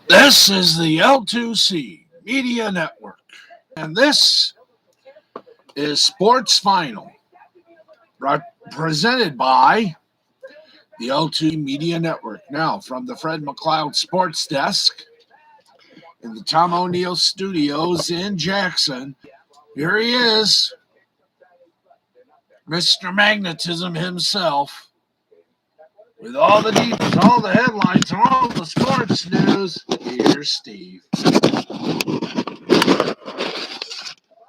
This is the L2C Media Network, and this is Sports Final, presented by the L2C Media Network. Now, from the Fred McLeod Sports Desk in the Tom O'Neill Studios in Jackson, here he is, Mr. Magnetism himself, with all the deets, all the headlines, and all the sports news. Here's Steve.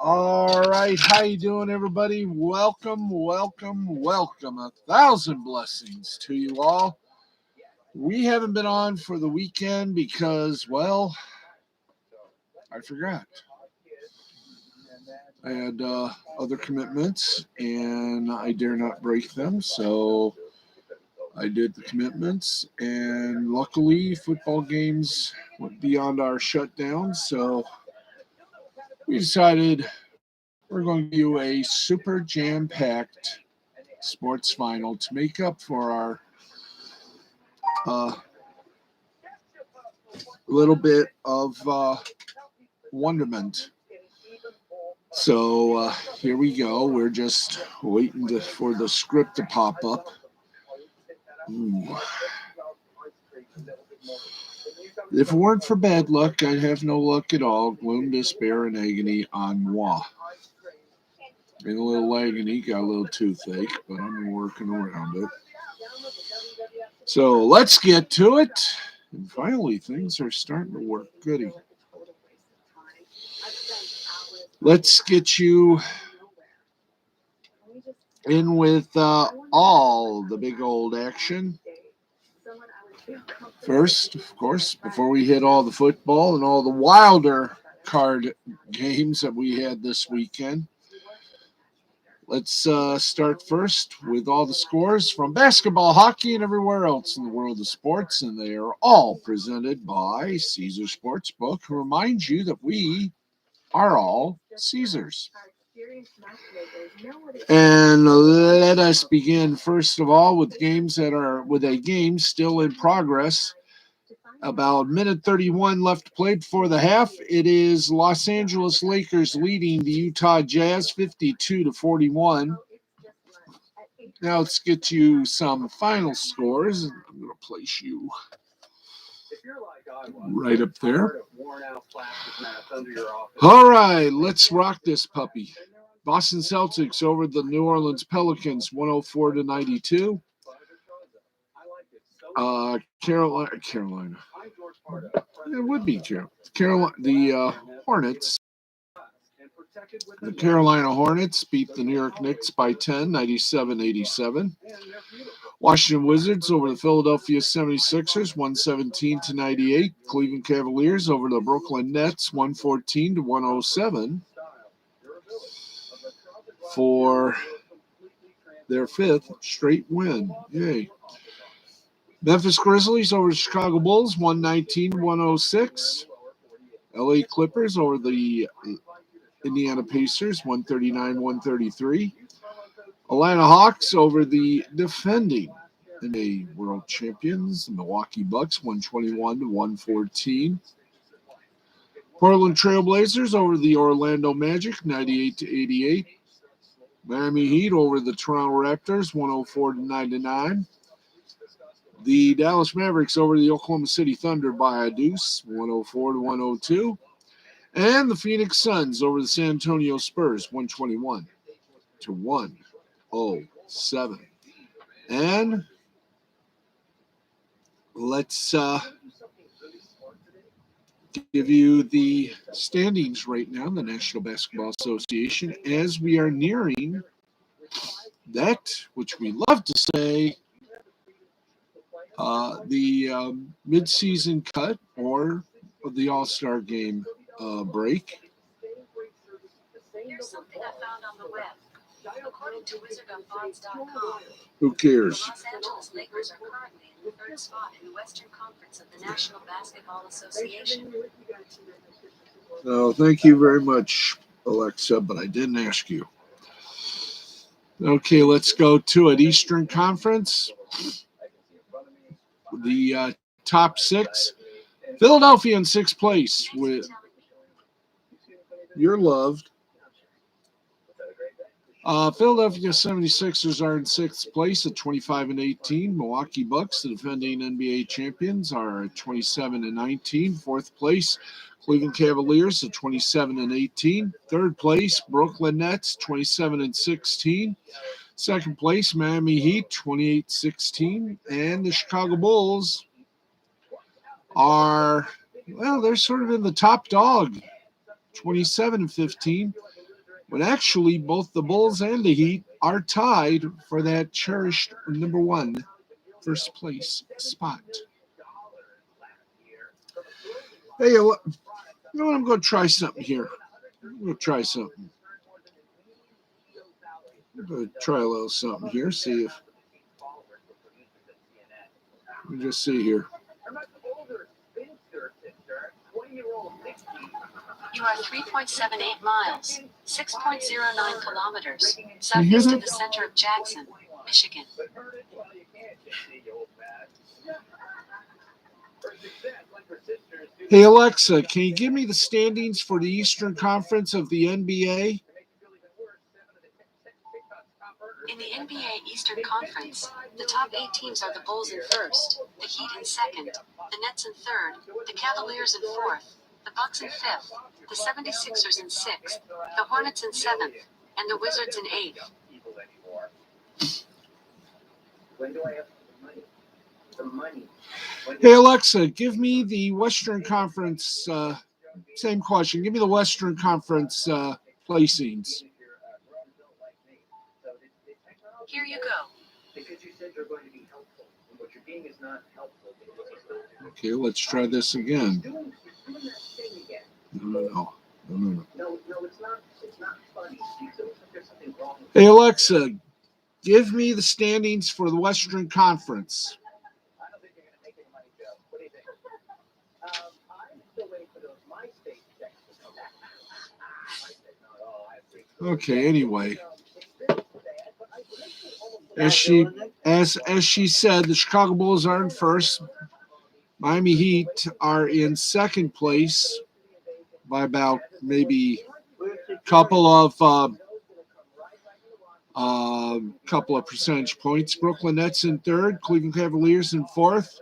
All right, how you doing, everybody? Welcome. 1,000 blessings to you all. We haven't been on for the weekend because, well, I forgot. I had other commitments, and I dare not break them, so I did the commitments, and luckily football games went beyond our shutdown, so we decided we're going to do a super jam-packed sports final to make up for our little bit of wonderment. So here we go. We're just waiting for the script to pop up. Ooh. If it weren't for bad luck, I'd have no luck at all. Gloom, despair, and agony on moi. Been a little agony, got a little toothache, but I'm working around it. So let's get to it. And finally, things are starting to work goody. Let's get you in with all the big old action. First, of course, before we hit all the football and all the wilder card games that we had this weekend, let's start first with all the scores from basketball, hockey, and everywhere else in the world of sports, and they are all presented by Caesar Sportsbook, who reminds you that we are all Caesars. And let us begin first of all with a game still in progress. About minute 31 left to play before the half. It is Los Angeles Lakers leading the Utah Jazz 52-41. Now let's get you some final scores. I'm going to place you right up there. All right, let's rock this puppy. Boston Celtics over the New Orleans Pelicans 104-92. Carolina. It would be Carolina. The Hornets. The Carolina Hornets beat the New York Knicks by 10, 97-87. Washington Wizards over the Philadelphia 76ers, 117-98. Cleveland Cavaliers over the Brooklyn Nets, 114-107. For their fifth straight win. Yay. Memphis Grizzlies over the Chicago Bulls, 119-106. LA Clippers over the Indiana Pacers, 139-133. Atlanta Hawks over the defending NBA world champions, the Milwaukee Bucks, 121-114. Portland Trail Blazers over the Orlando Magic, 98-88. Miami Heat over the Toronto Raptors, 104-99. The Dallas Mavericks over the Oklahoma City Thunder by a deuce, 104-102. And the Phoenix Suns over the San Antonio Spurs, 121-107. And let's give you the standings right now in the National Basketball Association as we are nearing that, which we love to say, the midseason cut or the All-Star game break. Here's something I found on the web. According to WizardOfOdds.com, Who cares? Los Angeles Lakers are currently in the third spot in the Western Conference of the National Basketball Association. No, thank you very much, Alexa, but I didn't ask you. Okay, let's go to it. Eastern Conference. The top six. Philadelphia in sixth place with You're Loved. Philadelphia 76ers are in sixth place at 25-18. Milwaukee Bucks, the defending NBA champions, are at 27-19. Fourth place, Cleveland Cavaliers at 27-18. Third place, Brooklyn Nets, 27-16. Second place, Miami Heat, 28-16. And the Chicago Bulls are, well, they're sort of in the top dog, 27-15. But actually, both the Bulls and the Heat are tied for that cherished number one first place spot. Hey, you know what? I'm going to try something here. I'm going to try something. I'm going to try a little something here. See if. Let me just see here. You are 3.78 miles, 6.09 kilometers, Can you hear southeast that? of the center of Jackson, Michigan. Hey, Alexa, can you give me the standings for the Eastern Conference of the NBA? In the NBA Eastern Conference, the top 8 teams are the Bulls in first, the Heat in second, the Nets in third, the Cavaliers in fourth, the Bucks in fifth, the 76ers in sixth, the Hornets in seventh, and the Wizards in eighth. Hey, Alexa, give me the Western Conference, same question. Give me the Western Conference placings. Here you go. Okay, let's try this again. No. Hey, Alexa, give me the standings for the Western Conference. Okay, anyway. As she said, the Chicago Bulls are in first. Miami Heat are in second place by about maybe couple of percentage points. Brooklyn Nets in third, Cleveland Cavaliers in fourth,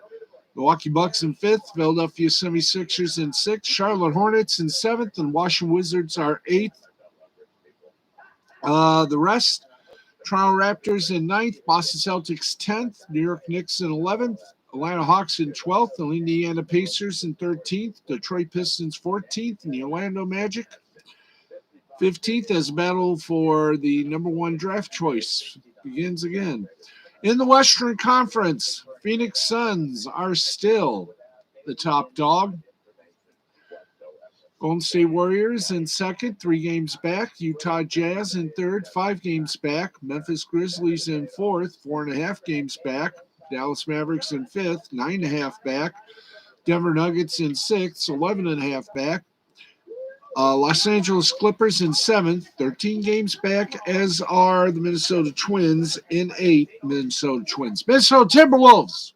Milwaukee Bucks in fifth, Philadelphia 76ers in sixth, Charlotte Hornets in seventh, and Washington Wizards are eighth. The rest, Toronto Raptors in ninth, Boston Celtics 10th, New York Knicks in 11th, Atlanta Hawks in 12th, the Indiana Pacers in 13th, Detroit Pistons 14th, and the Orlando Magic 15th as battle for the number one draft choice begins again. In the Western Conference, Phoenix Suns are still the top dog. Golden State Warriors in second, 3 games back. Utah Jazz in third, 5 games back. Memphis Grizzlies in fourth, 4.5 games back. Dallas Mavericks in fifth, 9.5 back. Denver Nuggets in sixth, 11.5 back. Los Angeles Clippers in seventh, 13 games back, as are the Minnesota Twins in eighth. Minnesota Timberwolves.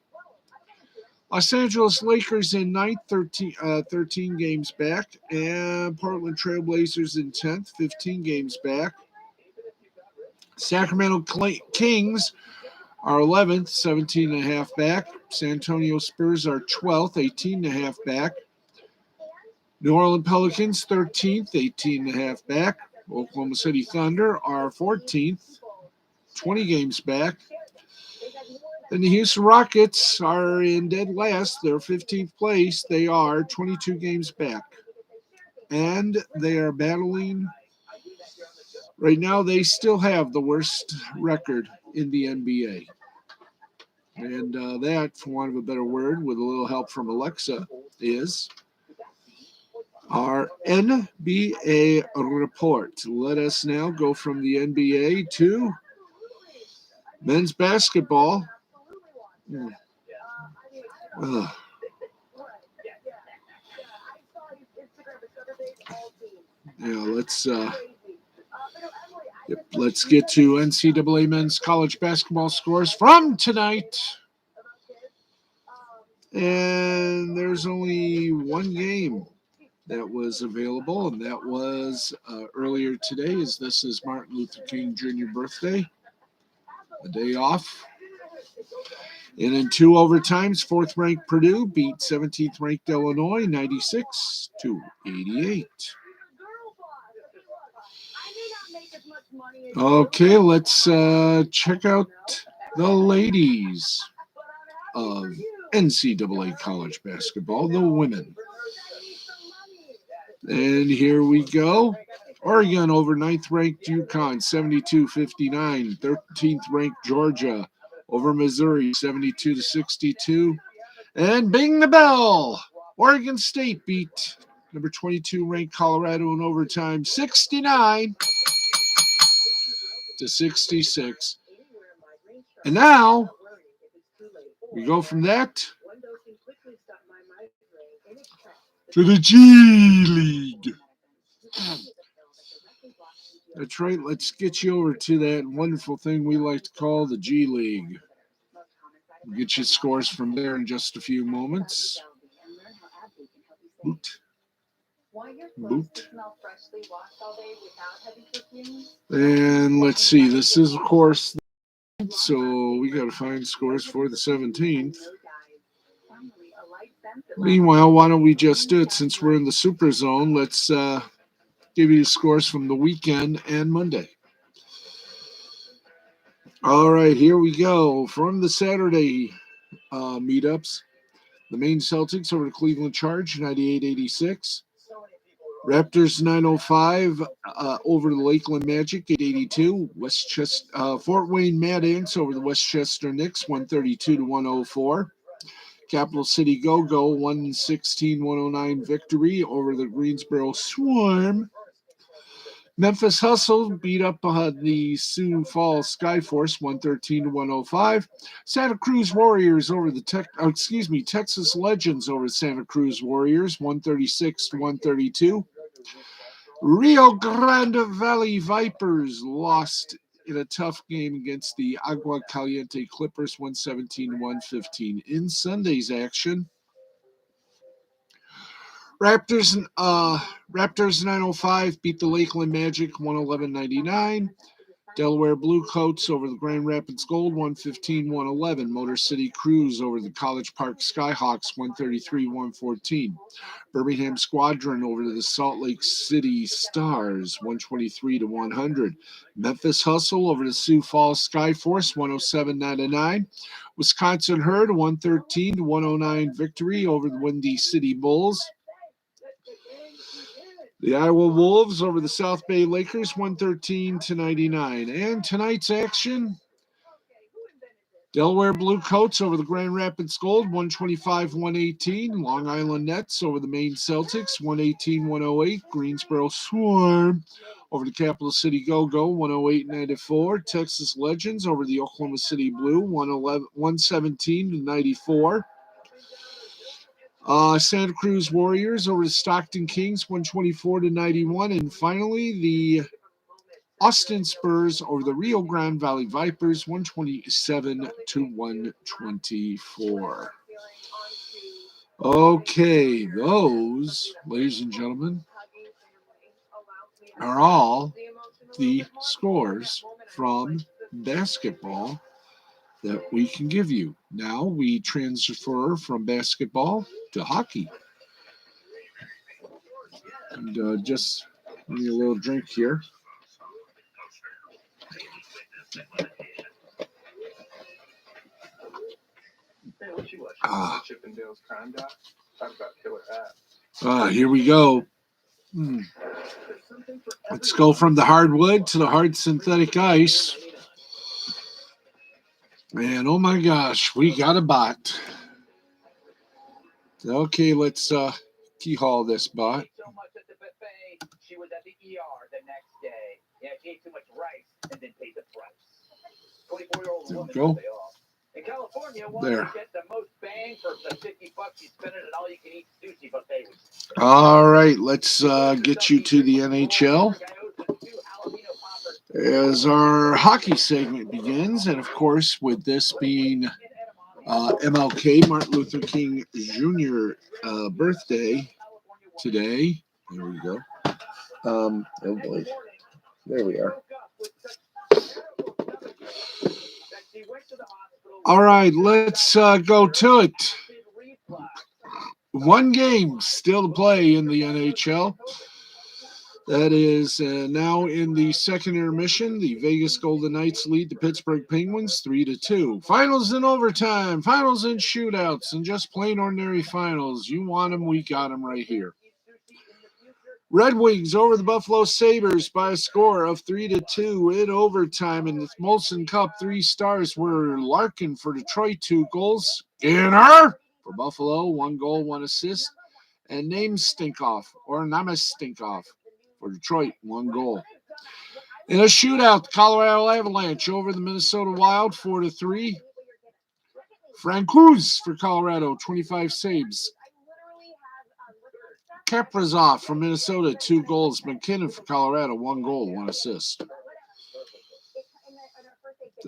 Los Angeles Lakers in ninth, 13 games back, and Portland Trailblazers in 10th, 15 games back. Sacramento Kings are 11th, 17.5 back. San Antonio Spurs are 12th, 18.5 back. New Orleans Pelicans 13th, 18.5 back. Oklahoma City Thunder are 14th, 20 games back. And the Houston Rockets are in dead last. They're 15th place. They are 22 games back. And they are battling. Right now, they still have the worst record in the NBA. And that, for want of a better word, with a little help from Alexa, is our NBA report. Let us now go from the NBA to men's basketball. Let's get to NCAA men's college basketball scores from tonight. And there's only one game that was available, and that was earlier today, as this is Martin Luther King Jr. birthday, a day off. And in 2 overtimes, 4th-ranked Purdue beat 17th-ranked Illinois 96-88. Okay, let's check out the ladies of NCAA college basketball, the women. And here we go. Oregon over 9th-ranked UConn, 72-59. 13th-ranked Georgia over Missouri, 72-62. And bing the bell! Oregon State beat number 22-ranked Colorado in overtime, 69-66. And now we go from that to the G League. That's right. Let's get you over to that wonderful thing we like to call the G League. We'll get you scores from there in just a few moments. Boot. And let's see. This is, of course, so we got to find scores for the 17th. Meanwhile, why don't we just do it since we're in the Super Zone? Let's give you scores from the weekend and Monday. All right, here we go. From the Saturday meetups, the Maine Celtics over the Cleveland Charge, 98-86. Raptors 905 over the Lakeland Magic, 882. Fort Wayne Mad Ants over the Westchester Knicks, 132-104. Capital City Go-Go, 116-109 victory over the Greensboro Swarm. Memphis Hustle beat up the Sioux Falls Skyforce, 113-105. Santa Cruz Warriors over the Texas Legends over the Santa Cruz Warriors, 136-132. Rio Grande Valley Vipers lost in a tough game against the Agua Caliente Clippers, 117-115. In Sunday's action, Raptors 905 beat the Lakeland Magic 111-99. Delaware Bluecoats over the Grand Rapids Gold 115-111. Motor City Cruise over the College Park Skyhawks 133-114. Birmingham Squadron over the Salt Lake City Stars 123-100. Memphis Hustle over the Sioux Falls Skyforce 107-99. Wisconsin Herd 113-109 victory over the Windy City Bulls. The Iowa Wolves over the South Bay Lakers, 113-99. And tonight's action, Delaware Bluecoats over the Grand Rapids Gold, 125-118. Long Island Nets over the Maine Celtics, 118-108. Greensboro Swarm over the Capital City Go-Go, 108-94. Texas Legends over the Oklahoma City Blue, 117-94. Santa Cruz Warriors over the Stockton Kings, 124-91. And finally, the Austin Spurs over the Rio Grande Valley Vipers, 127-124. Okay, those, ladies and gentlemen, are all the scores from basketball that we can give you. Now we transfer from basketball to hockey. And just give me a little drink here. Here we go. Let's go from the hardwood to the hard synthetic ice. And oh my gosh, we got a bot. Okay, let's key haul this bot. She was at the ER the next day. Yeah, she ate too much rice and then paid the price. 24-year-old woman go. In California, there. To get the most bang for the $50 you spend it at all you can eat sushi buffet. All right, let's get you to the NHL as our hockey segment begins, and of course, with this being MLK, Martin Luther King Jr. Birthday today. There we go. Oh boy. There we are. All right, let's go to it. One game still to play in the NHL. That is now in the second intermission. The Vegas Golden Knights lead the Pittsburgh Penguins 3-2. Finals in overtime, finals in shootouts, and just plain ordinary finals. You want them, we got them right here. Red Wings over the Buffalo Sabres by a score of 3-2 in overtime. In the Molson Cup, 3 stars were Larkin for Detroit, 2 goals. Skinner for Buffalo, 1 goal, 1 assist. And Namestnikov for Detroit, 1 goal. In a shootout, the Colorado Avalanche over the Minnesota Wild, 4-3. Francouz for Colorado, 25 saves. Kaprizov for Minnesota, 2 goals. McKinnon for Colorado, 1 goal, 1 assist.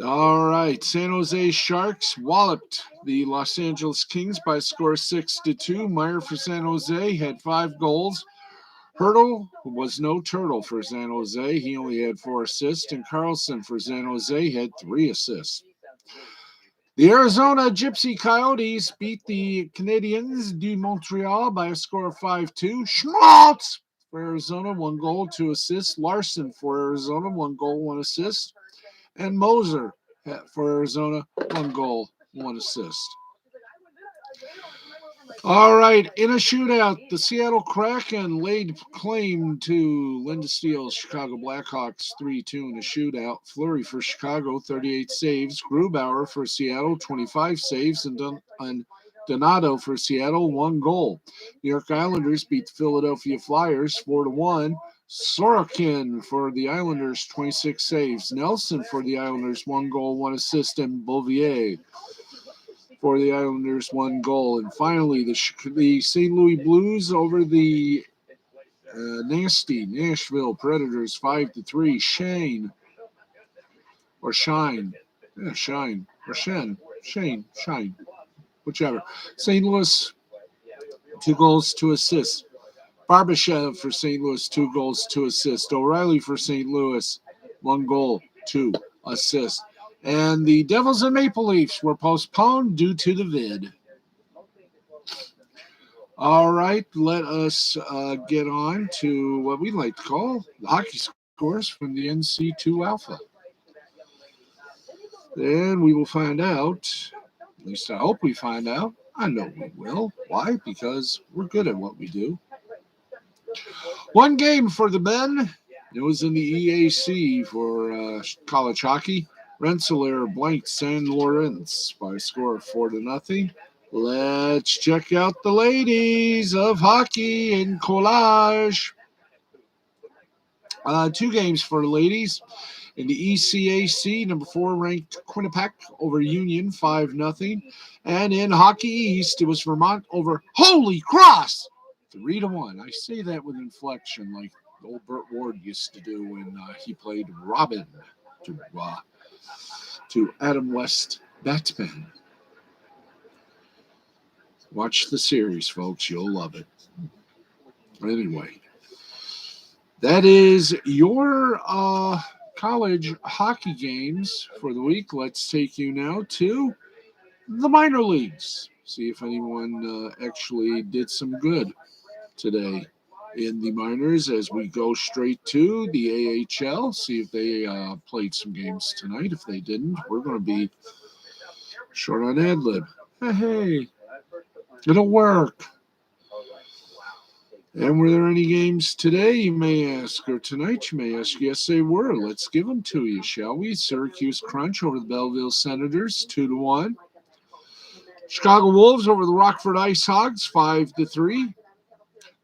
All right, San Jose Sharks walloped the Los Angeles Kings by a score 6-2. Meyer for San Jose had 5 goals. Hurdle was no turtle for San Jose. He only had 4 assists. And Carlson for San Jose had 3 assists. The Arizona Gypsy Coyotes beat the Canadiens de Montreal by a score of 5-2. Schmaltz for Arizona, 1 goal, 2 assists. Larson for Arizona, 1 goal, 1 assist. And Moser for Arizona, 1 goal, 1 assist. All right, in a shootout, the Seattle Kraken laid claim to Linda Steele's Chicago Blackhawks 3-2 in a shootout. Fleury for Chicago, 38 saves. Grubauer for Seattle, 25 saves. And Donato for Seattle, 1 goal. New York Islanders beat the Philadelphia Flyers 4-1. Sorokin for the Islanders, 26 saves. Nelson for the Islanders, 1 goal, 1 assist. And Bouvier for the Islanders, 1 goal. And finally, the St. Louis Blues over the nasty Nashville Predators, 5-3. Shane, whichever. St. Louis, 2 goals, 2 assists. Barbashev for St. Louis, 2 goals, 2 assists. O'Reilly for St. Louis, 1 goal, 2 assists. And the Devils and Maple Leafs were postponed due to the vid. All right, let us get on to what we like to call the hockey scores from the NC2 Alpha. Then we will find out, at least I hope we find out. I know we will. Why? Because we're good at what we do. 1 game for the men. It was in the EAC for college hockey. Rensselaer blanked San Lawrence by a score of 4-0. Let's check out the ladies of hockey in collage. 2 games for the ladies. In the ECAC, number 4 ranked Quinnipiac over Union, 5-0. And in Hockey East, it was Vermont over Holy Cross, 3-1. I say that with inflection like old Burt Ward used to do when he played Robin to Adam West Batman. Watch the series, folks. You'll love it. Anyway, that is your college hockey games for the week. Let's take you now to the minor leagues. See if anyone actually did some good today in the minors as we go straight to the AHL. See if they played some games tonight. If they didn't, we're going to be short on ad lib. Hey, it'll work. And were there any games today, you may ask, or tonight, you may ask? Yes, they were. Let's give them to you, shall we? Syracuse Crunch over the Belleville Senators, 2-1. Chicago Wolves over the Rockford Ice Hogs, 5-3.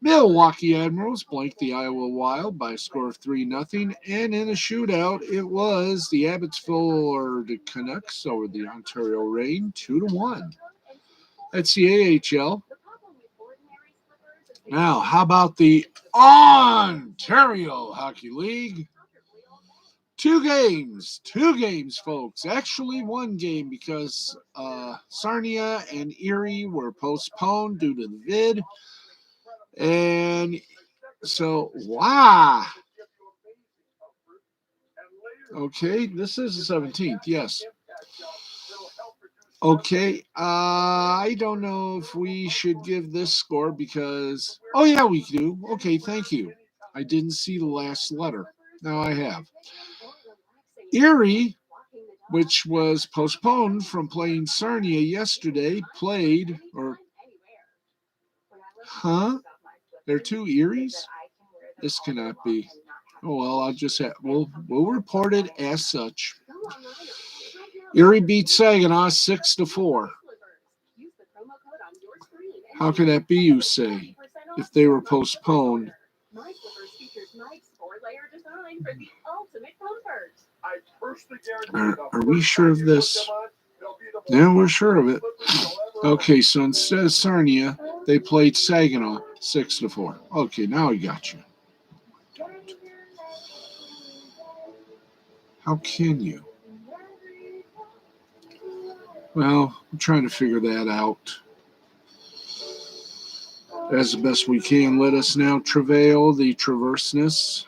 Milwaukee Admirals blanked the Iowa Wild by a score of 3-0. And in a shootout, it was the Abbotsford Canucks over the Ontario Reign, 2-1. That's the AHL. Now, how about the Ontario Hockey League? Two games, folks. Actually, one game because Sarnia and Erie were postponed due to the vid. And so, wow. Okay, this is the 17th, yes. Okay, I don't know if we should give this score because, oh yeah, we do. Okay, thank you. I didn't see the last letter. Now I have. Erie, which was postponed from playing Sarnia yesterday, played, There are two Eries? This cannot be. Oh well, I'll just we'll report it as such. Erie beat Saginaw 6-4. How could that be, you say, if they were postponed? Are we sure of this? Yeah, we're sure of it. Okay, so instead of Sarnia, they played Saginaw 6-4. Okay, now I got you. How can you? Well, I'm trying to figure that out as the best we can. Let us now travail the traverseness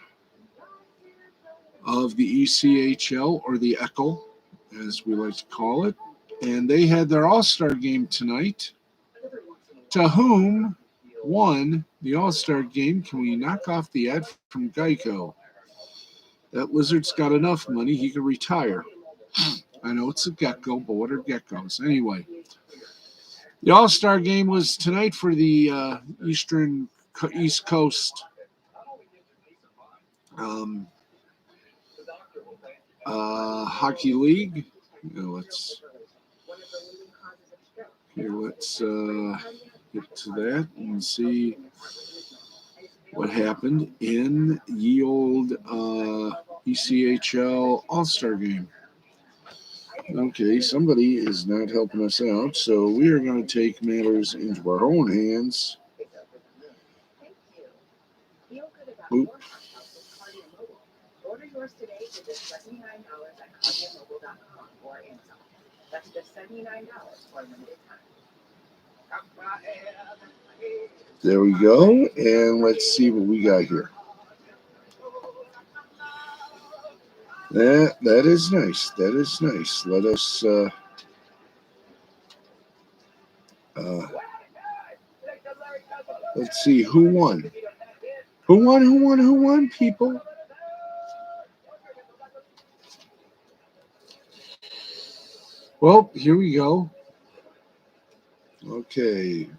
of the ECHL, or the ECHL, as we like to call it. And they had their All-Star game tonight. To whom won the All-Star game? Can we knock off the ad from Geico? That lizard's got enough money, he could retire. I know it's a gecko, but what are geckos? Anyway, the All-Star game was tonight for the East Coast Hockey League. Let's get to that and see what happened in ye old ECHL All-Star game. Okay, somebody is not helping us out, so we are going to take matters into our own hands. Oop. Order yours today for just $79 at cardiamobile.com or Amazon. That's just $79 for a limited time. There we go, and let's see what we got here. That is nice. That is nice. Let us let's see who won. Who won, people? Well, here we go. Okay.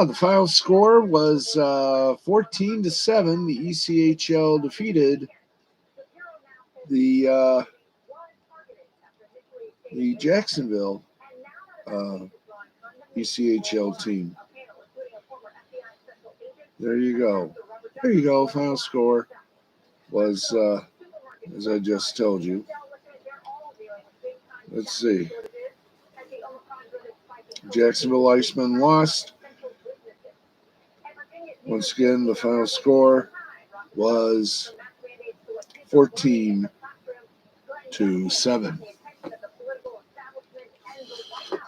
The final score was 14-7. The ECHL defeated the Jacksonville ECHL team. There you go. There you go. Final score was, as I just told you. Let's see. Jacksonville Icemen lost. Once again, the final score was 14-7.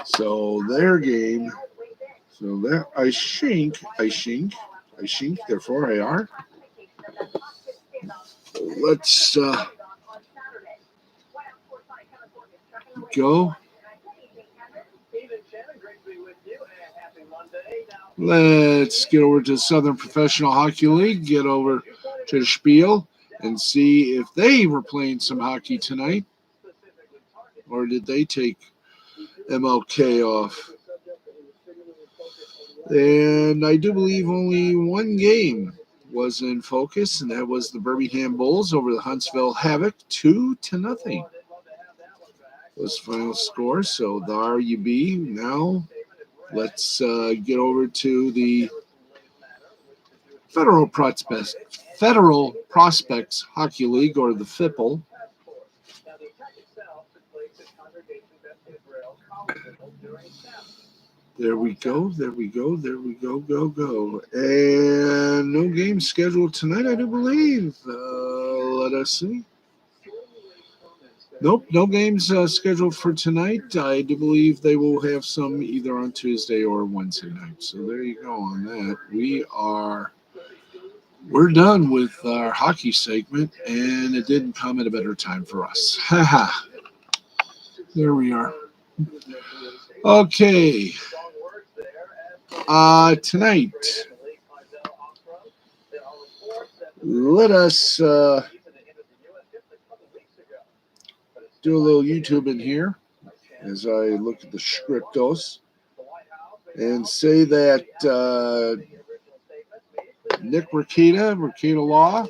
So their game. So that I shink. Therefore, I are. Let's go. Let's get over to the Southern Professional Hockey League, get over to the Spiel, and see if they were playing some hockey tonight. Or did they take MLK off? And I do believe only one game was in focus, and that was the Birmingham Bulls over the Huntsville Havoc, 2-0. Was the final score. So there you be. Now let's get over to the Federal Prospects Hockey League, or the FIPL. There we go. Go. And no game scheduled tonight, I do believe. Let us see. Nope, no games scheduled for tonight. I do believe they will have some either on Tuesday or Wednesday night. So there you go on that. We're done with our hockey segment, and it didn't come at a better time for us. Haha. There we are. Okay. Tonight, let us do a little YouTube in here as I look at the scriptos and say that Nick Ncaa Law,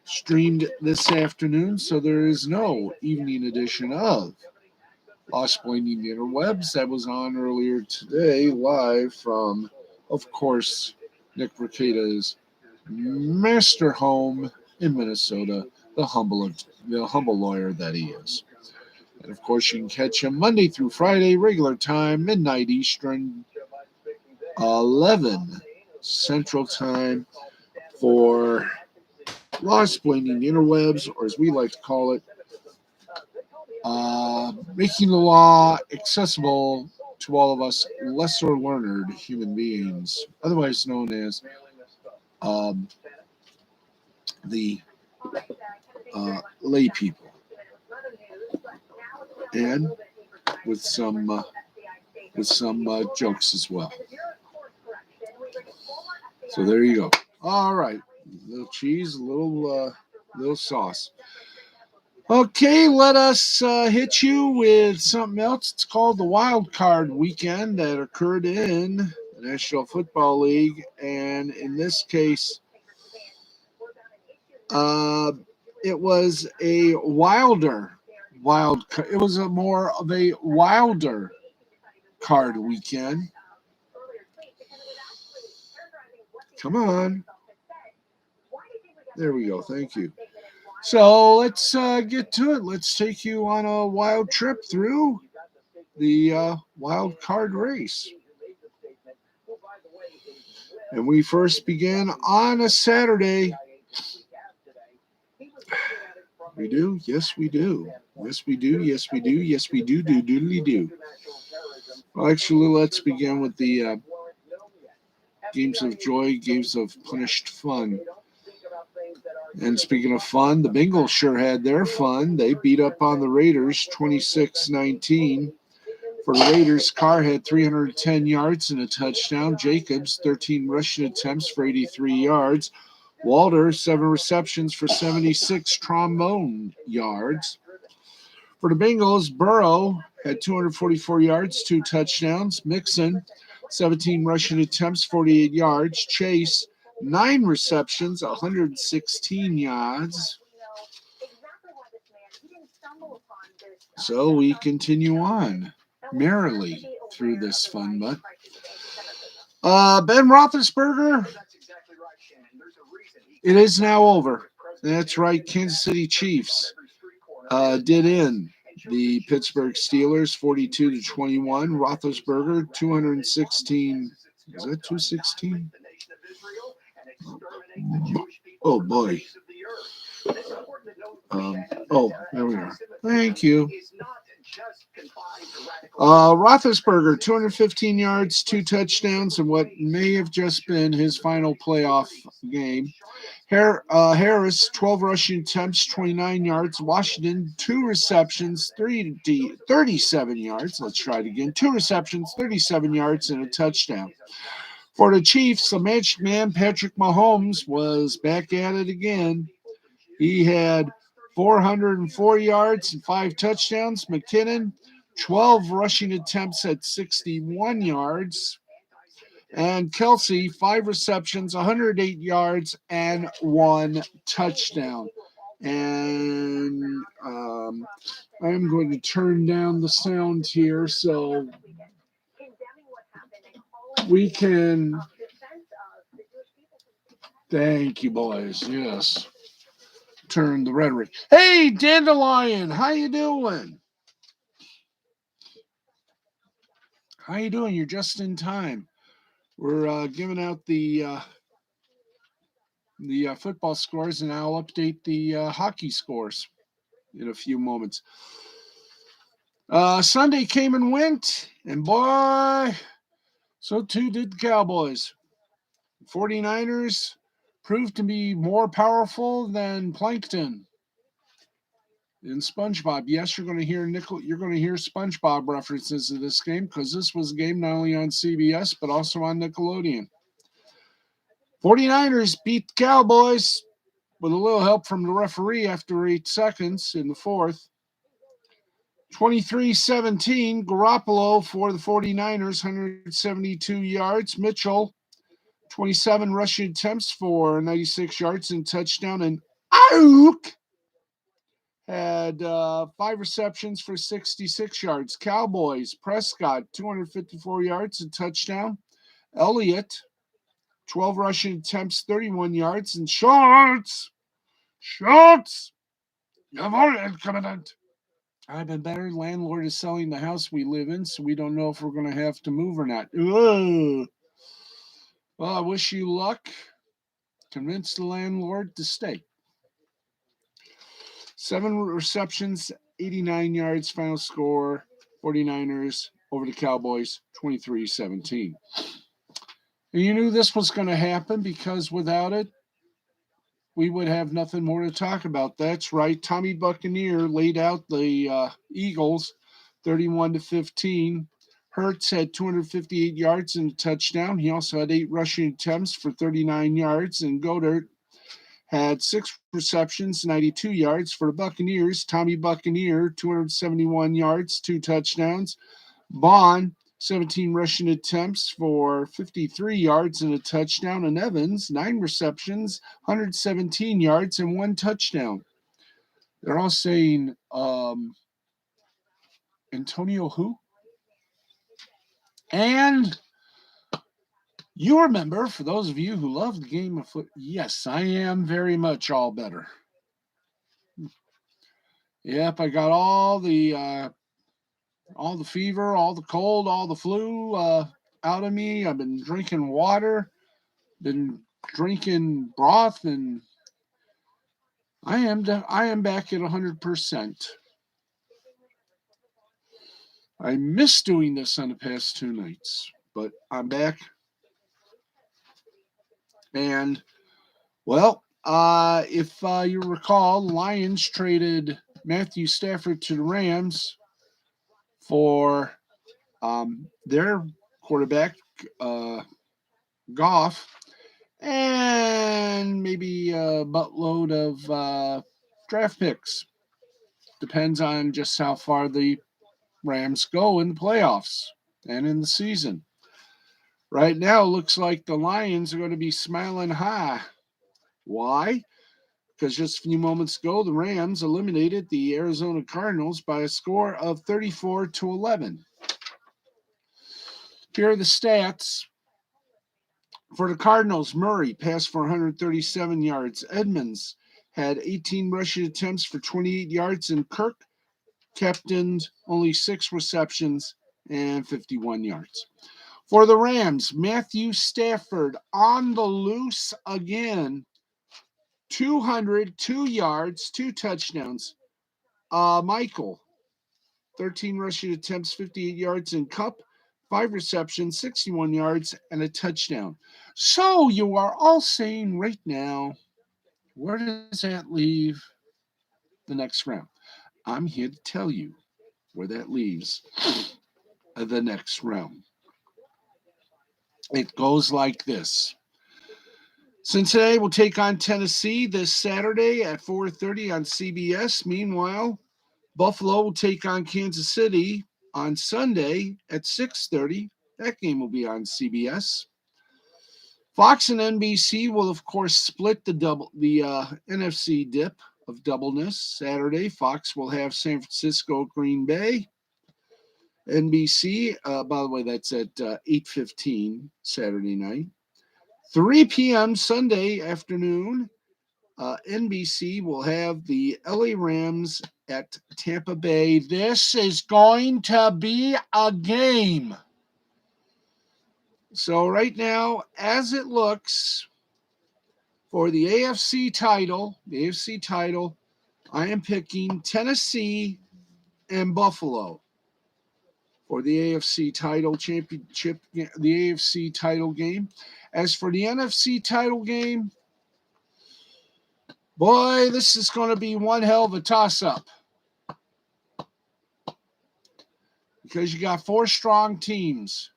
streamed this afternoon, so there is no evening edition of Lost Blinding the Interwebs. That was on earlier today, live from, of course, Nick Ncaa's master home in Minnesota, the humble lawyer that he is. And of course, you can catch him Monday through Friday, regular time, midnight Eastern, 11 Central Time, for Lost Blinding the Interwebs, or as we like to call it, making the law accessible to all of us lesser learned human beings, otherwise known as the lay people, and with some jokes as well. So there you go. All right, little cheese, little sauce. Okay, let us hit you with something else. It's called the Wild Card Weekend that occurred in the National Football League, and in this case, it was a more of a wilder card weekend. Come on. There we go. Thank you. So let's get to it. Let's take you on a wild trip through the wild card race. And we first began on a Saturday. We do? Yes, we do. Yes, we do. Yes, we do. Yes, we do. Do. Well, actually, let's begin with the games of joy, games of punished fun. And speaking of fun, the Bengals sure had their fun. They beat up on the Raiders 26-19. For the Raiders, Carr had 310 yards and a touchdown. Jacobs, 13 rushing attempts for 83 yards. Walter, 7 receptions for 76 trombone yards. For the Bengals, Burrow had 244 yards, 2 touchdowns. Mixon, 17 rushing attempts, 48 yards. Chase, 9 receptions, 116 yards. So we continue on merrily through this fun month. Ben Roethlisberger, it is now over. That's right, Kansas City Chiefs did in the Pittsburgh Steelers 42-21. Roethlisberger, 216. Is that 216? Oh boy. There we are. Thank you. Roethlisberger, 215 yards, 2 touchdowns, and what may have just been his final playoff game. Harris, 12 rushing attempts, 29 yards. Washington, 2 receptions, 37 yards. Let's try it again. 2 receptions, 37 yards, and a touchdown. For the Chiefs, the magic man, Patrick Mahomes, was back at it again. He had 404 yards and 5 touchdowns. McKinnon, 12 rushing attempts at 61 yards. And Kelsey, 5 receptions, 108 yards, and 1 touchdown. And I'm going to turn down the sound here so we can. Thank you, boys. Yes. Turn the rhetoric. Hey, Dandelion, how you doing? How you doing? You're just in time. We're giving out the football scores, and I'll update the hockey scores in a few moments. Sunday came and went, and boy, so too did the Cowboys. 49ers proved to be more powerful than Plankton in SpongeBob. Yes, you're going to hear SpongeBob references in this game because this was a game not only on CBS but also on Nickelodeon. 49ers beat the Cowboys with a little help from the referee after 8 seconds in the fourth. 23-17, Garoppolo for the 49ers, 172 yards. Mitchell, 27 rushing attempts for 96 yards and touchdown. And Ayuk had 5 receptions for 66 yards. Cowboys, Prescott, 254 yards and touchdown. Elliott, 12 rushing attempts, 31 yards. And Schultz, you're very incompetent. I've been better. Landlord is selling the house we live in, so we don't know if we're going to have to move or not. Ugh. Well, I wish you luck. Convince the landlord to stay. 7 receptions, 89 yards, final score, 49ers over the Cowboys, 23-17. And you knew this was going to happen because without it, we would have nothing more to talk about. That's right. Tommy Buccaneer laid out the Eagles 31-15. Hurts had 258 yards and a touchdown. He also had 8 rushing attempts for 39 yards. And Goddard had 6 receptions, 92 yards for the Buccaneers. Tommy Buccaneer, 271 yards, 2 touchdowns. Bond, 17 rushing attempts for 53 yards and a touchdown. And Evans, 9 receptions, 117 yards and 1 touchdown. They're all saying Antonio who? And you remember, for those of you who love the game of foot, yes, I am very much all better. Yep, I got all the fever, all the cold, all the flu out of me. I've been drinking water, been drinking broth, and I am back at 100%. I missed doing this on the past 2 nights, but I'm back. And, well, if you recall, the Lions traded Matthew Stafford to the Rams for their quarterback, Goff, and maybe a buttload of draft picks. Depends on just how far the Rams go in the playoffs and in the season. Right now, it looks like the Lions are going to be smiling high. Why? Because just a few moments ago, the Rams eliminated the Arizona Cardinals by a score of 34-11. Here are the stats. For the Cardinals, Murray passed for 137 yards. Edmonds had 18 rushing attempts for 28 yards, and Kirk captained only 6 receptions and 51 yards. For the Rams, Matthew Stafford on the loose again. 202 yards, 2 touchdowns. Michael, 13 rushing attempts, 58 yards, and Cup, 5 receptions, 61 yards, and a touchdown. So you are all saying right now, where does that leave the next round? I'm here to tell you where that leaves the next round. It goes like this. Cincinnati will take on Tennessee this Saturday at 4:30 on CBS. Meanwhile, Buffalo will take on Kansas City on Sunday at 6:30. That game will be on CBS. Fox and NBC will, of course, split the NFC dip of doubleness. Saturday, Fox will have San Francisco, Green Bay. NBC, by the way, that's at 8:15 Saturday night. 3 p.m. Sunday afternoon, NBC will have the LA Rams at Tampa Bay. This is going to be a game. So right now, as it looks for the AFC title, I am picking Tennessee and Buffalo for the AFC title championship, the AFC title game. As for the NFC title game, boy, this is going to be one hell of a toss-up because you got four strong teams: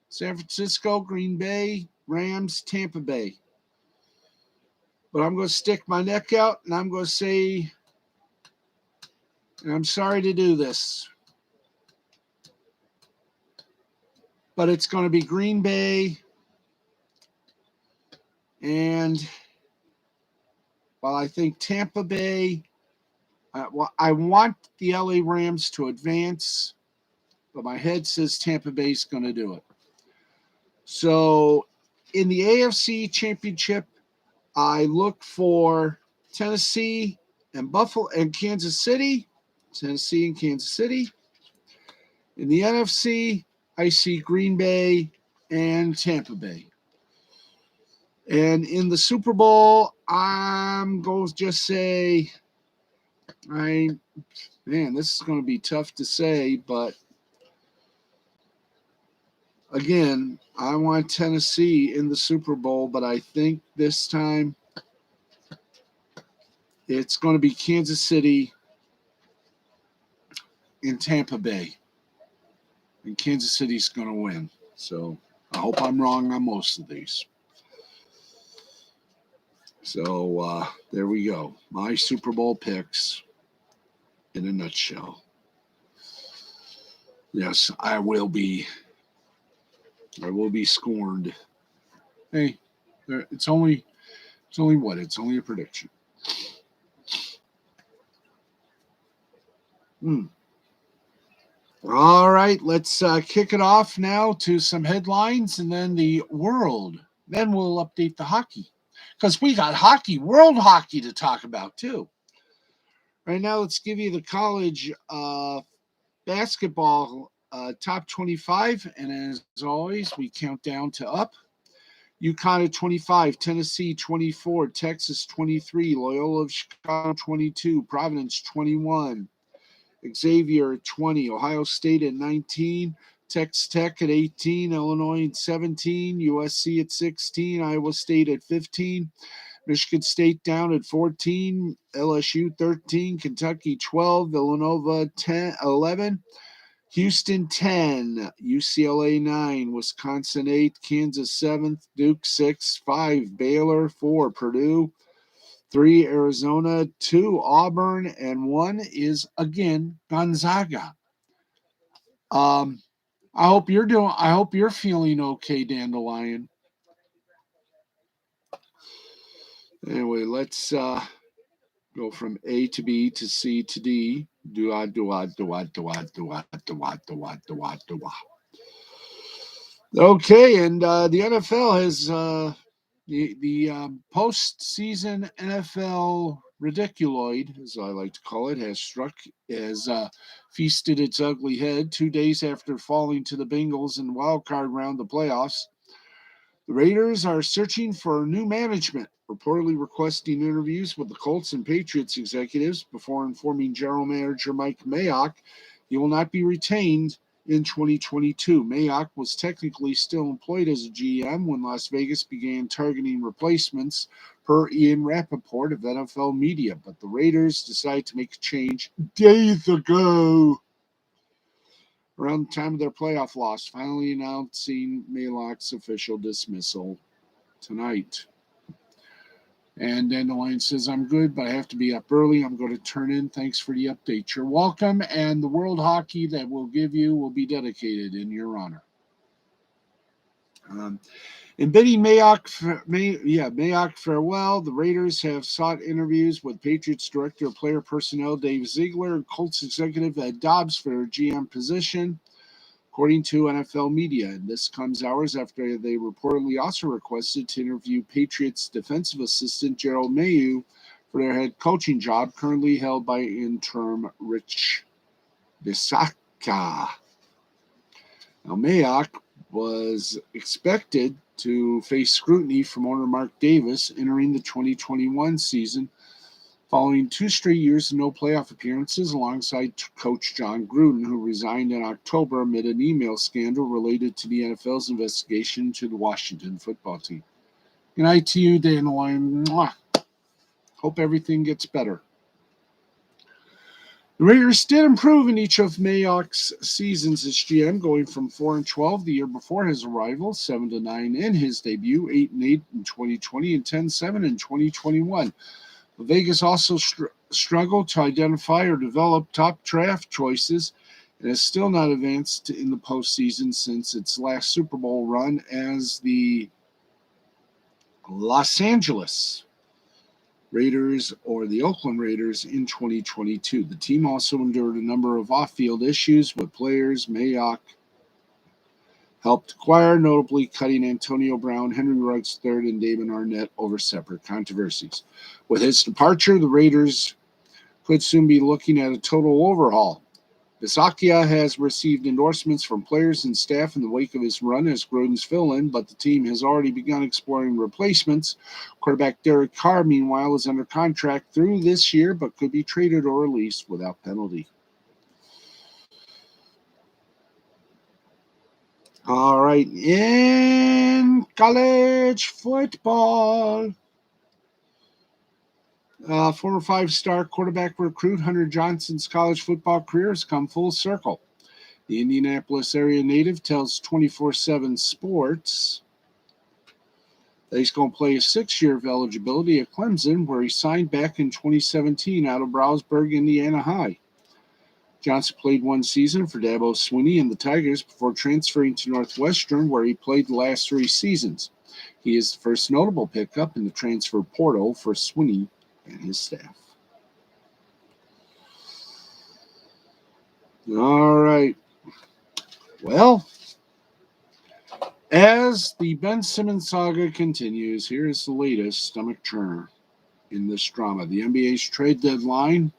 San Francisco, Green Bay, Rams, Tampa Bay. But I'm going to stick my neck out, and I'm going to say, and I'm sorry to do this, but it's going to be Green Bay. And while I think Tampa Bay, I want the LA Rams to advance, but my head says Tampa Bay's going to do it. So in the AFC Championship, I look for Tennessee and Buffalo and Kansas City. Tennessee and Kansas City. In the NFC, I see Green Bay and Tampa Bay. And in the Super Bowl, I'm going to just say, this is going to be tough to say, but again, I want Tennessee in the Super Bowl, but I think this time it's going to be Kansas City and Tampa Bay. And Kansas City's going to win. So I hope I'm wrong on most of these. So there we go. My Super Bowl picks in a nutshell. Yes, I will be scorned. Hey, it's only what? It's only a prediction. All right, let's kick it off now to some headlines and then the world. Then we'll update the hockey because we got world hockey to talk about too. Right now, let's give you the college basketball top 25. And as always, we count down to up. UConn at 25, Tennessee 24, Texas 23, Loyola of Chicago 22, Providence 21, Xavier at 20, Ohio State at 19, Texas Tech at 18, Illinois at 17, USC at 16, Iowa State at 15, Michigan State down at 14, LSU 13, Kentucky 12, Villanova 11, Houston 10, UCLA 9, Wisconsin 8, Kansas 7, Duke 6, 5, Baylor 4, Purdue 3, Arizona 2, Auburn, and 1 is again Gonzaga. I hope you're feeling okay, Dandelion. Anyway, let's go from A to B to C to D. Okay, and the NFL has the postseason NFL ridiculoid, as I like to call it, has feasted its ugly head 2 days after falling to the Bengals in the wild card round of the playoffs. The Raiders are searching for new management, reportedly requesting interviews with the Colts and Patriots executives before informing general manager Mike Mayock he will not be retained in 2022. Mayock was technically still employed as a GM when Las Vegas began targeting replacements, per Ian Rappaport of NFL Media, but the Raiders decided to make a change days ago, around the time of their playoff loss, finally announcing Mayock's official dismissal tonight. And Dandelion says, I'm good, but I have to be up early. I'm going to turn in. Thanks for the update. You're welcome. And the world hockey that we'll give you will be dedicated in your honor. In bidding Mayock farewell, the Raiders have sought interviews with Patriots Director of Player Personnel Dave Ziegler and Colts executive Ed Dobbs for their GM position, according to NFL Media. And this comes hours after they reportedly also requested to interview Patriots defensive assistant Gerald Mayu for their head coaching job, currently held by interim Rich Bisaccia. Now, Mayock was expected to face scrutiny from owner Mark Davis entering the 2021 season following 2 straight years of no playoff appearances alongside coach John Gruden, who resigned in October amid an email scandal related to the NFL's investigation to the Washington football team. Good night to you, Dandelion. Mwah. Hope everything gets better. The Raiders did improve in each of Mayock's seasons as GM, going from 4-12 the year before his arrival, 7-9 in his debut, 8-8 in 2020, and 10-7 in 2021. But Vegas also struggled to identify or develop top draft choices and has still not advanced in the postseason since its last Super Bowl run as the Los Angeles Raiders or the Oakland Raiders in 2022. The team also endured a number of off-field issues with players Mayock helped acquire, notably cutting Antonio Brown, Henry Ruggs III, and Damon Arnett over separate controversies. With his departure, the Raiders could soon be looking at a total overhaul. Bisaccia has received endorsements from players and staff in the wake of his run as Gruden's fill-in, but the team has already begun exploring replacements. Quarterback Derek Carr, meanwhile, is under contract through this year, but could be traded or released without penalty. All right, in college football, former 5-star quarterback recruit Hunter Johnson's college football career has come full circle. The Indianapolis area native tells 24/7 Sports that he's going to play a 6-year of eligibility at Clemson, where he signed back in 2017 out of Brownsburg, Indiana High. Johnson played 1 season for Dabo Swinney and the Tigers before transferring to Northwestern, where he played the last 3 seasons. He is the first notable pickup in the transfer portal for Swinney and his staff. All right. Well, as the Ben Simmons saga continues, here is the latest stomach churner in this drama. The NBA's trade deadline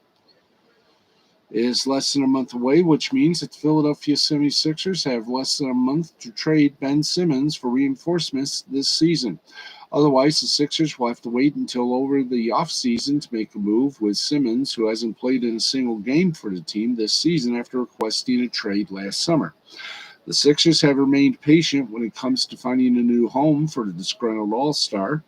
is less than a month away, which means that the Philadelphia 76ers have less than a month to trade Ben Simmons for reinforcements this season. Otherwise, the Sixers will have to wait until over the offseason to make a move with Simmons, who hasn't played in a single game for the team this season after requesting a trade last summer. The Sixers have remained patient when it comes to finding a new home for the disgruntled All-Star,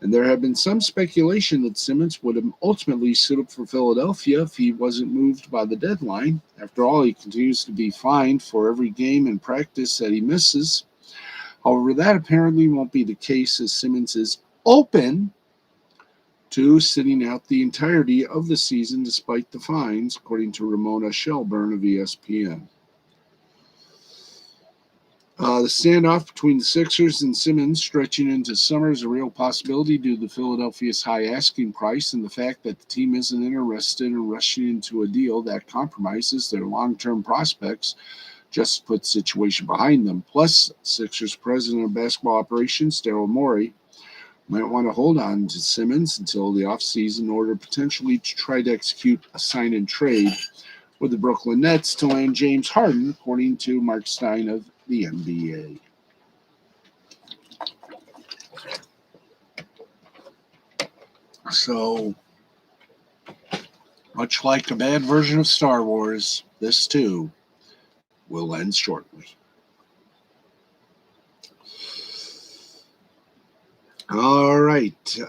and there have been some speculation that Simmons would ultimately suit up for Philadelphia if he wasn't moved by the deadline. After all, he continues to be fined for every game and practice that he misses. However, that apparently won't be the case, as Simmons is open to sitting out the entirety of the season despite the fines, according to Ramona Shelburne of ESPN. The standoff between the Sixers and Simmons stretching into summer is a real possibility due to Philadelphia's high asking price and the fact that the team isn't interested in rushing into a deal that compromises their long-term prospects just to put the situation behind them. Plus, Sixers president of basketball operations, Daryl Morey, might want to hold on to Simmons until the offseason in order potentially to try to execute a sign and trade with the Brooklyn Nets to land James Harden, according to Mark Stein of the NBA. So, much like a bad version of Star Wars, this too will end shortly. All right.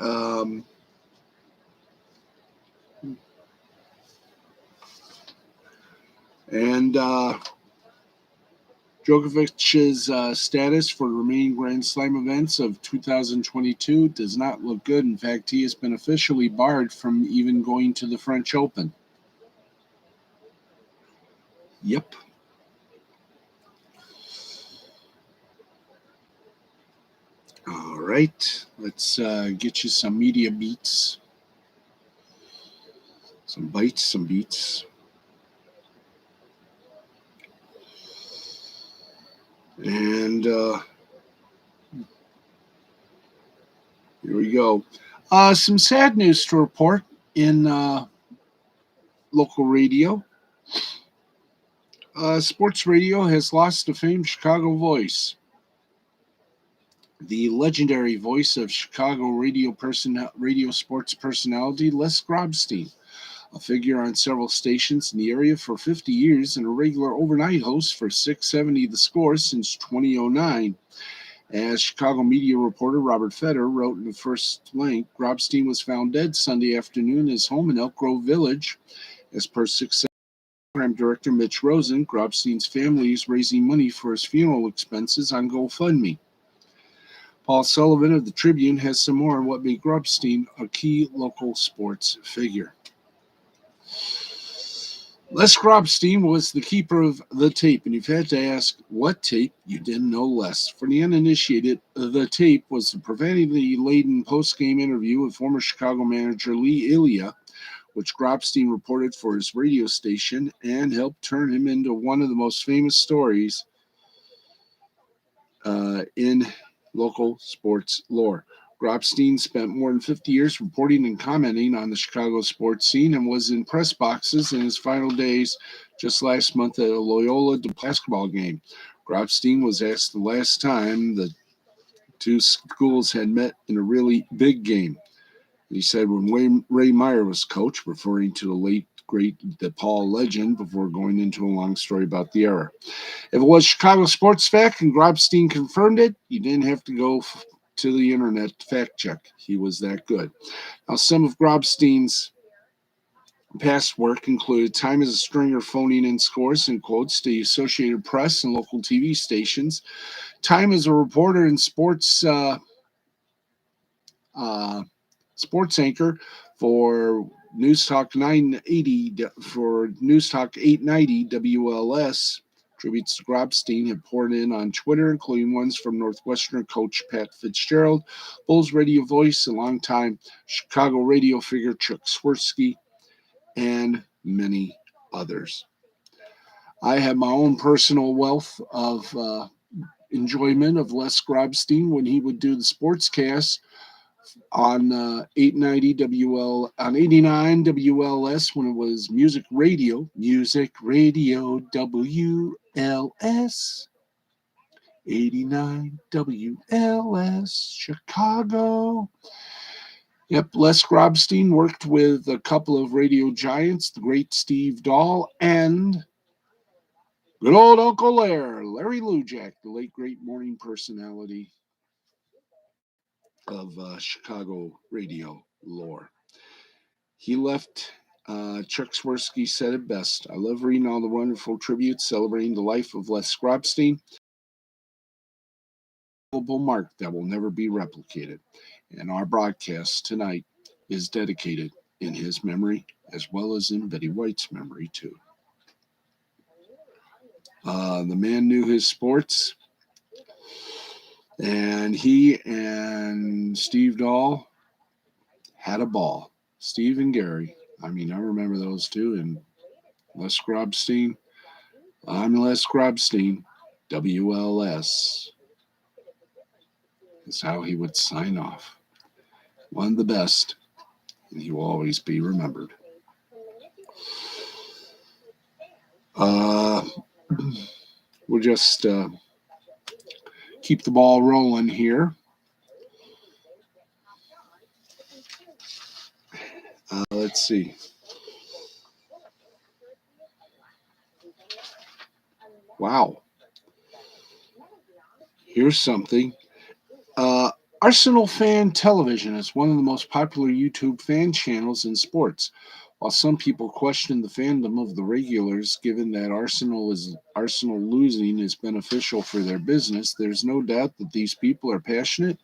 Djokovic's status for the remaining Grand Slam events of 2022 does not look good. In fact, he has been officially barred from even going to the French Open. Yep. All right. Let's get you some media beats. Some bites, some beats. And here we go. Some sad news to report in local radio. Sports radio has lost the famed Chicago voice. the legendary voice of Chicago radio sports personality Les Grobstein, a figure on several stations in the area for 50 years and a regular overnight host for 670 The Score since 2009. As Chicago media reporter Robert Fetter wrote in the first link, Grobstein was found dead Sunday afternoon in his home in Elk Grove Village. As per 670 program director Mitch Rosen, Grobstein's family is raising money for his funeral expenses on GoFundMe. Paul Sullivan of the Tribune has some more on what made Grobstein a key local sports figure. Les Grobstein was the keeper of the tape, and if you had to ask what tape, you didn't know less. For the uninitiated, the tape was the profanity-laden post-game interview with former Chicago manager Lee Ilya, which Grobstein reported for his radio station and helped turn him into one of the most famous stories in local sports lore. Grobstein spent more than 50 years reporting and commenting on the Chicago sports scene and was in press boxes in his final days just last month at a Loyola basketball game. Grobstein was asked the last time the two schools had met in a really big game. He said when Ray Meyer was coach, referring to the late, great DePaul legend, before going into a long story about the era. If it was Chicago sports fact and Grobstein confirmed it, you didn't have to go to the internet to fact check. He was that good. Now, some of Grobstein's past work included time as a stringer phoning in scores and quotes to the Associated Press and local TV stations, time as a reporter in sports anchor for News Talk 980 for News Talk 890 WLS. Tributes to Grobstein have poured in on Twitter, including ones from Northwestern coach Pat Fitzgerald, Bulls radio voice and longtime Chicago radio figure Chuck Swirsky, and many others. I have my own personal wealth of enjoyment of Les Grobstein when he would do the sportscast on 890 on 89 WLS when it was Music Radio WLS, 89 WLS, Chicago. Yep, Les Grobstein worked with a couple of radio giants, the great Steve Dahl and good old Uncle Larry Lujack, the late great morning personality of Chicago radio lore. He left. Chuck Swirsky said it best. I love reading all the wonderful tributes celebrating the life of Les Grobstein. A mark that will never be replicated. And our broadcast tonight is dedicated in his memory as well as in Betty White's memory, too. The man knew his sports, and he and Steve Dahl had a ball. Steve and Gary. I mean, I remember those two. And Les Grobstein. I'm Les Grobstein. WLS. That's how he would sign off. One of the best. And he will always be remembered. We'll just keep the ball rolling here. Let's see. Wow. Here's something. Arsenal Fan Television is one of the most popular YouTube fan channels in sports. While some people question the fandom of the regulars, given that Arsenal losing is beneficial for their business, there's no doubt that these people are passionate.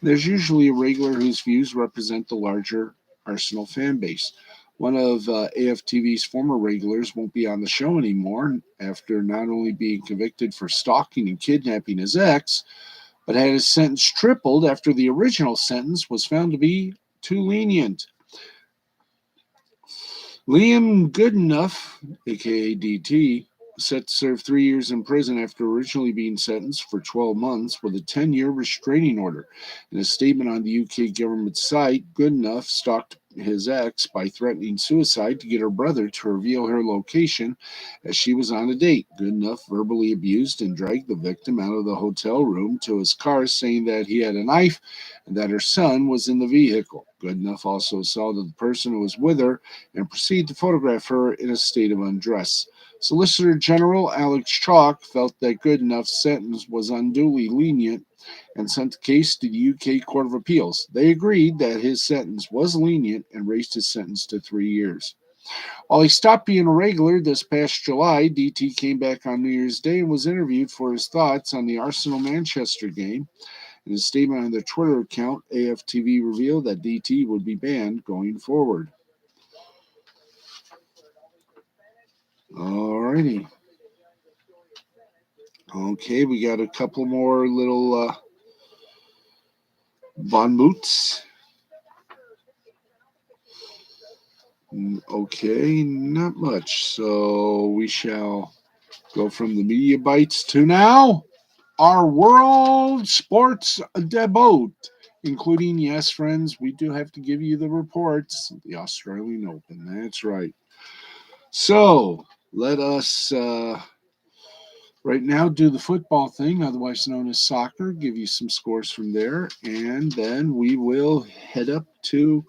There's usually a regular whose views represent the larger Arsenal fan base. One of AFTV's former regulars won't be on the show anymore after not only being convicted for stalking and kidnapping his ex, but had his sentence tripled after the original sentence was found to be too lenient. Liam Goodenough, a.k.a. DT, set to serve 3 years in prison after originally being sentenced for 12 months with a 10-year restraining order. In a statement on the UK government site, Goodenough stalked his ex by threatening suicide to get her brother to reveal her location as she was on a date. Goodenough verbally abused and dragged the victim out of the hotel room to his car, saying that he had a knife and that her son was in the vehicle. Goodenough also saw that the person was with her and proceeded to photograph her in a state of undress. Solicitor General Alex Chalk felt that Goodenough's sentence was unduly lenient and sent the case to the UK Court of Appeals. They agreed that his sentence was lenient and raised his sentence to 3 years. While he stopped being a regular this past July, DT came back on New Year's Day and was interviewed for his thoughts on the Arsenal-Manchester game. In a statement on their Twitter account, AFTV revealed that DT would be banned going forward. Alrighty. Okay, we got a couple more little Von Moots. Okay, not much. So we shall go from the media bites to now our world sports debut, including, yes, friends, we do have to give you the reports, the Australian Open. That's right. So let us right now do the football thing, otherwise known as soccer, give you some scores from there, and then we will head up to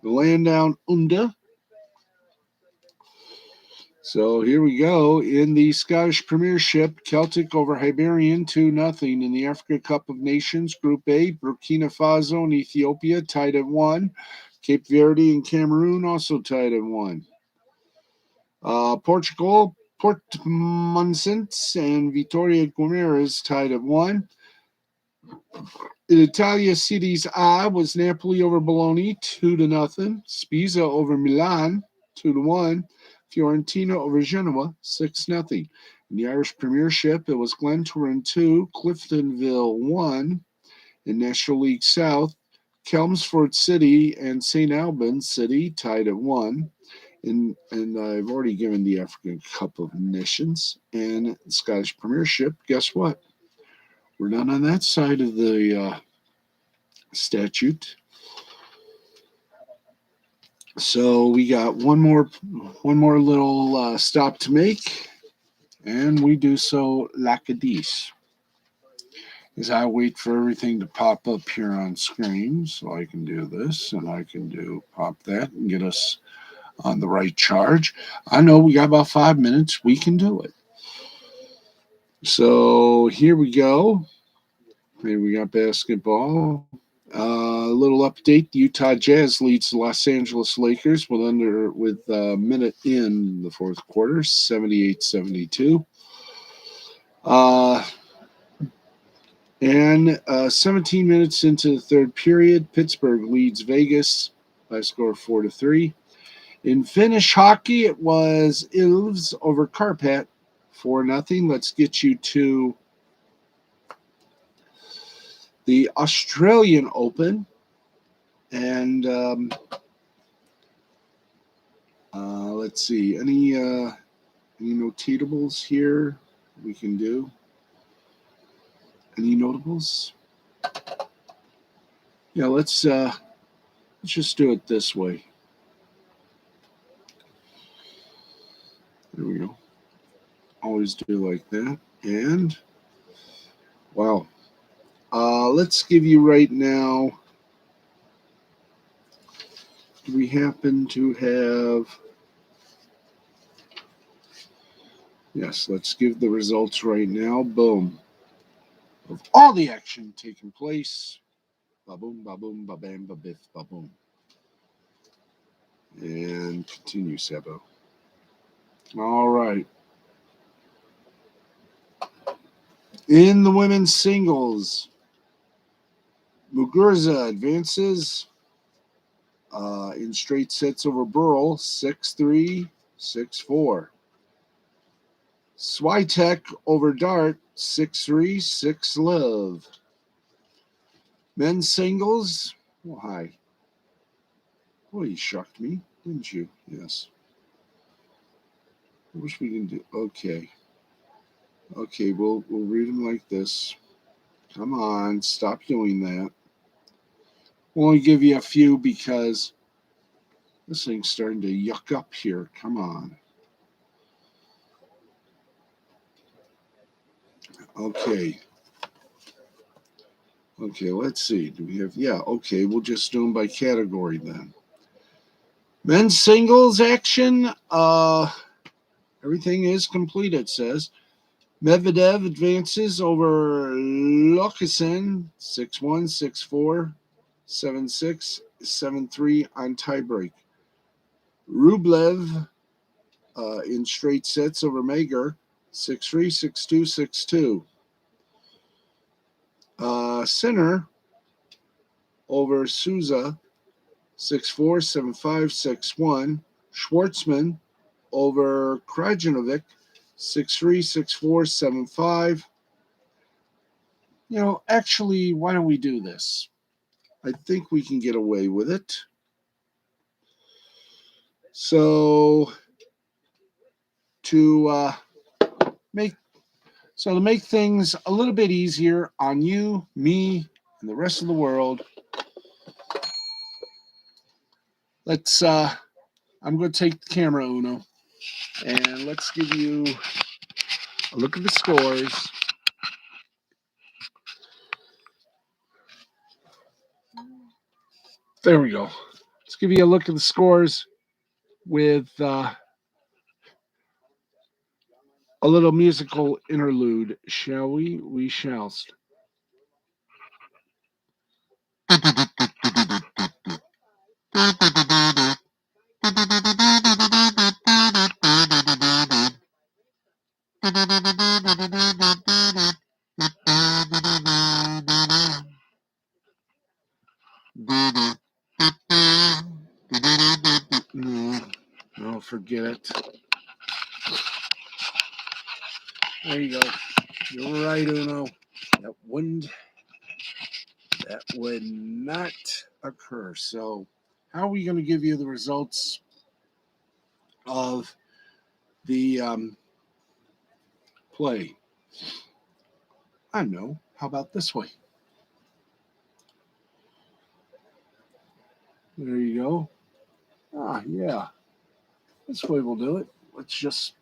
the land down under. So here we go. In the Scottish Premiership, Celtic over Hibernian 2-0. In the Africa Cup of Nations, Group A, Burkina Faso and Ethiopia tied at 1. Cape Verde and Cameroon also tied at 1. Portugal, Portimonense and Vitória Guimarães tied at 1. In Italia, Series A was Napoli over Bologna 2-0. Spezia over Milan 2-1. Fiorentina over Genoa 6-0. In the Irish Premiership, it was Glentoran 2, Cliftonville 1. In National League South, Chelmsford City and St. Albans City tied at 1. And I've already given the African Cup of Nations. And the Scottish Premiership, guess what? We're not on that side of the statute. So we got one more little stop to make, and we do so like a dish. As I wait for everything to pop up here on screen, so I can do this and I can do pop that and get us on the right charge. I know we got about 5 minutes. We can do it. So here we go. Here we got basketball. A little update: the Utah Jazz leads the Los Angeles Lakers with a minute in the fourth quarter, 78-72. And 17 minutes into the third period, Pittsburgh leads Vegas by a score of 4-3. In Finnish hockey, it was Ilves over Karpat, 4-0. Let's get you to the Australian Open. And let's see, any notables here we can do? Any notables? Yeah, let's just do it this way. There we go. Always do like that. And wow. Let's give you right now. Do we happen to have? Yes, let's give the results right now. Boom. Of all the action taking place. Ba-boom, ba-boom, ba-bam, ba-biff, ba-boom. And continue, Sebo. All right. In the women's singles, Muguruza advances in straight sets over Burrell, 6-3, 6-4. Swiatek over Dart, 6-3, 6-love. Men's singles, oh, hi. Well, you shocked me, didn't you? Yes. I wish we can do, okay. Okay, we'll read them like this. Come on, stop doing that. We'll only give you a few because This thing's starting to yuck up here. Come on. Okay. Okay, let's see. Do we have... Yeah, okay. We'll just do them by category then. Men's singles action. Everything is complete, it says. Medvedev advances over Lukasen 6-1, 6-4, 7-6, 7-3 on tiebreak. Rublev in straight sets over Magyar 6-3, 6-2, 6-2. Sinner over Souza 6-4, 7-5, 6-1. Schwartzman over Krajinovic 6-3, 6-4, 7-5. You know, actually, why don't we do this? I think we can get away with it. So to make things a little bit easier on you, me, and the rest of the world, let's I'm going to take the camera, Uno, and let's give you a look at the scores. There we go. Let's give you a look at the scores with a little musical interlude, shall we? We shall. No, forget it. There you go. You're right, Uno. That would not occur. So, how are we going to give you the results of the play? I don't know. How about this way? There you go. Yeah. This way we'll do it. Let's just...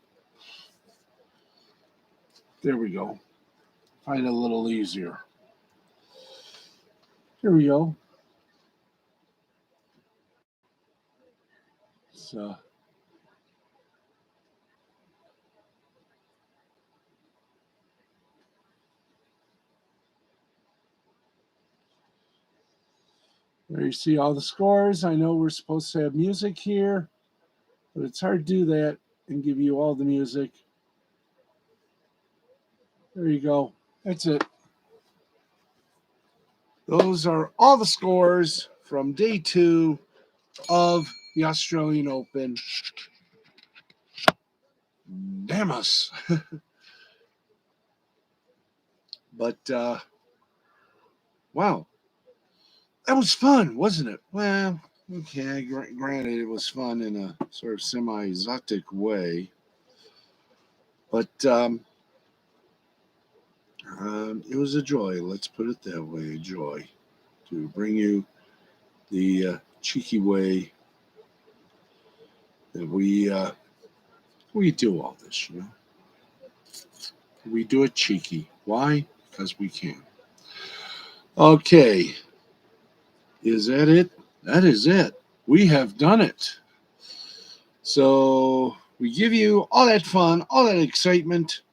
There we go. Find it a little easier. Here we go. So... There you see all the scores. I know we're supposed to have music here, but it's hard to do that and give you all the music. There you go. That's it. Those are all the scores from day 2 of the Australian Open. Damn us. But, wow. That was fun, wasn't it? Well, okay, granted it was fun in a sort of semi-exotic way. But it was a joy, let's put it that way, a joy to bring you the cheeky way that we do all this, you know. We do it cheeky. Why? Because we can. Okay. Is that it? That is it. We have done it. So we give you all that fun, all that excitement,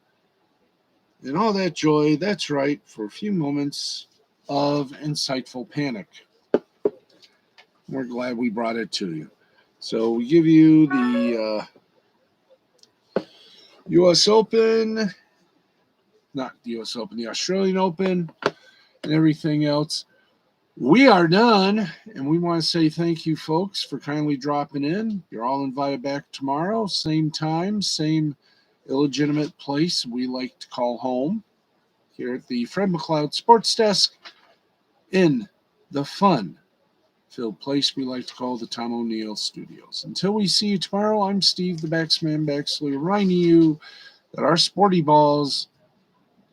and all that joy. That's right, for a few moments of insightful panic. We're glad we brought it to you. So we give you the U.S. Open, not the U.S. Open, the Australian Open, and everything else. We are done, and we want to say thank you, folks, for kindly dropping in. You're all invited back tomorrow, same time, same illegitimate place we like to call home, here at the Fred McLeod Sports Desk in the fun-filled place we like to call the Tom O'Neill Studios. Until we see you tomorrow, I'm Steve the Baxman Baxley, reminding you that our sporty balls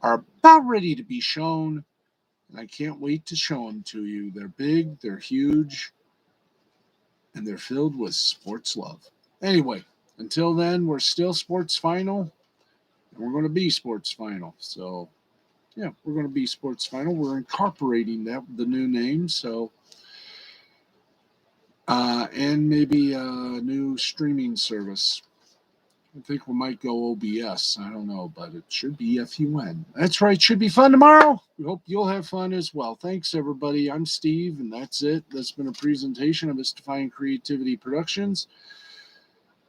are about ready to be shown, and I can't wait to show them to you. They're big, they're huge, and they're filled with sports love. Anyway, until then, we're still Sports Final, and we're going to be Sports Final. So, yeah, we're going to be Sports Final. We're incorporating that with the new name. So, and maybe a new streaming service. I think we might go OBS. I don't know, but it should be FUN. That's right. Should be fun tomorrow. We hope you'll have fun as well. Thanks, everybody. I'm Steve, and that's it. That's been a presentation of Mystifying Creativity Productions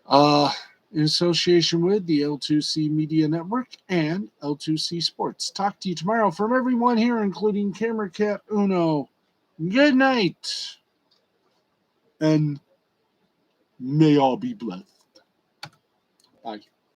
in association with the L2C Media Network and L2C Sports. Talk to you tomorrow from everyone here, including Camera Cat Uno. Good night, and may all be blessed.